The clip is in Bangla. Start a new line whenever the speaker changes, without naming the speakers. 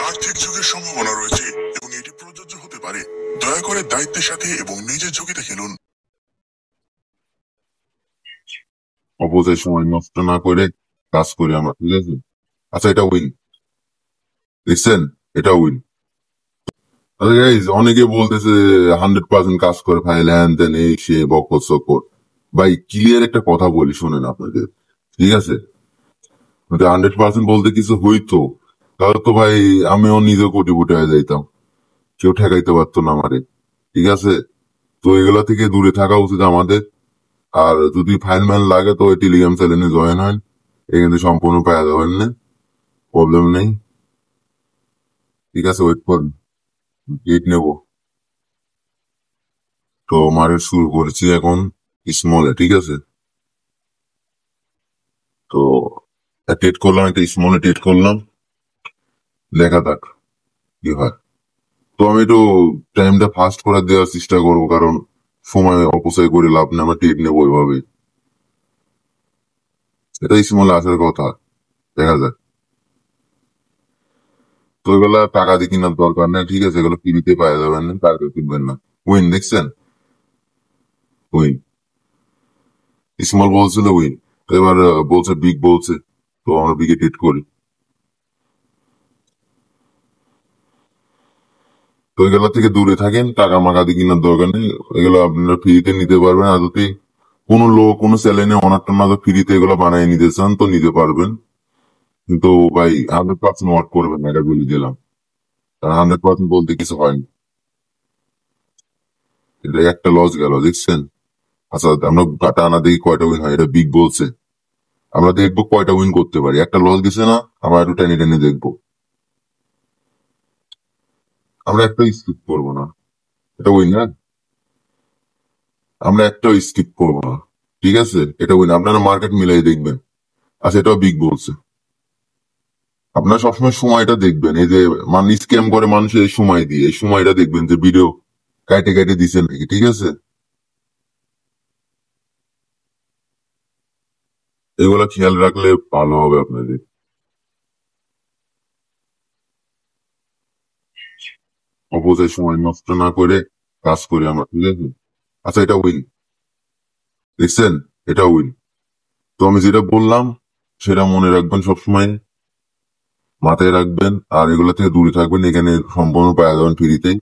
আর্থিক ঝুঁকির সম্ভাবনা রয়েছে এবং এটি প্রযোজ্য হতে পারে। দয়া করে দায়িত্বের সাথে এবং নিজের ঝুঁকিতে খেলুন।
অপচয় সময় নষ্ট না করে কাজ করি আমরা, ঠিক আছে? আচ্ছা, এটা উইন, দেখছেন? এটা উইন। আচ্ছা গাইজ, অনেকে বলতেছে 100% কাজ করে ফাইল হ্যান দেন এই সে বকর সকর। ভাই ক্লিয়ার একটা কথা বলি, শোনেন আপনাদের, ঠিক আছে? 100% বলতে কিছু হইতো তাহলে তো ভাই আমিও নিজে কোটিপতি হয়ে যাইতাম, কেউ ঠেকাইতে পারতো না আমারে, ঠিক আছে? তো এগুলা থেকে দূরে থাকা উচিত আমাদের। আর যদি ফাইল ম্যান লাগে তো ওই টেলিগ্রাম চ্যানেলে জয়েন হয়, এখানে সম্পূর্ণ পাওয়া যাবেন না, প্রবলেম নেই, ঠিক আছে? ওয়েট করেন, গেট নেব। তো মারে শুরু করেছি এখন স্মলে, ঠিক আছে? তো টেট করলাম, একটা স্মলে টেট করলাম, দেখা যাক কি হয়। তো আমি একটু টাইমটা ফাস্ট করে দেওয়ার চেষ্টা করবো, কারণ সময় অপচয় করে লাভ নেই, আমরা টেট নেবো ওইভাবে। এটা স্মলে আসার কথা, দেখা যাক। তো এগুলা টাকা দিয়ে কেনার দরকার নেই, ঠিক আছে? এগুলো ফ্রিতে পাওয়া যাবেন না, টাকা কিনবেন না। উইন দেখছেন? উইন। স্মল বলছিল উইন, এবার বলছে বিগ বলছে, তো আমরা বিগে টেট করি। তো এগুলা থেকে দূরে থাকেন, টাকা মাকা দিয়ে কেনার দরকার নেই, এগুলো আপনারা ফ্রিতে নিতে পারবেন। আর যদি কোনো লোক কোনো চ্যানেলে অনারটা না ফ্রিতে এগুলো বানিয়ে নিতে চান তো নিতে পারবেন, কিন্তু ভাই 100% ওয়ার্ক করবেন না, এটা বলে দিলাম। কারণ 100% বলতে কিছু হয়নি, এটা একটা লস গেল, দেখছেন? আচ্ছা, আমরা টানা দেখি কয়টা উইন হয়, এটা বিগ বলছে। আমরা দেখবো কয়টা উইন করতে পারি, একটা লস গেছে না, আমরা একটু টেনে টেনে দেখবো। আমরা একটা স্কিপ করবো না, এটা উইন না, আমরা একটাও স্কিপ করবো না, ঠিক আছে? এটা উইন, আপনারা মার্কেট মিলাই দেখবেন। আচ্ছা, এটাও বিগ বলছে। আপনারা সবসময় সময়টা দেখবেন, এই যে মানুষ স্ক্যাম করে মানুষের এই সময় দিয়ে, এই সময়টা দেখবেন যে ভিডিও কাটে কাটে দিছে নাকি, ঠিক আছে? এগুলা খেয়াল রাখলে ভালো হবে আপনাদের। অপচয় সময় নষ্ট না করে কাজ করি আমরা, ঠিক আছে? আচ্ছা, এটা উইন, দেখছেন? এটা উইন। তো আমি যেটা বললাম সেটা মনে রাখবেন সবসময়, মাথায় রাখবেন, আর এগুলা থেকে দূরে থাকবেন, এখানে সম্পূর্ণ পাওয়া যাবেন ফ্রিতেই।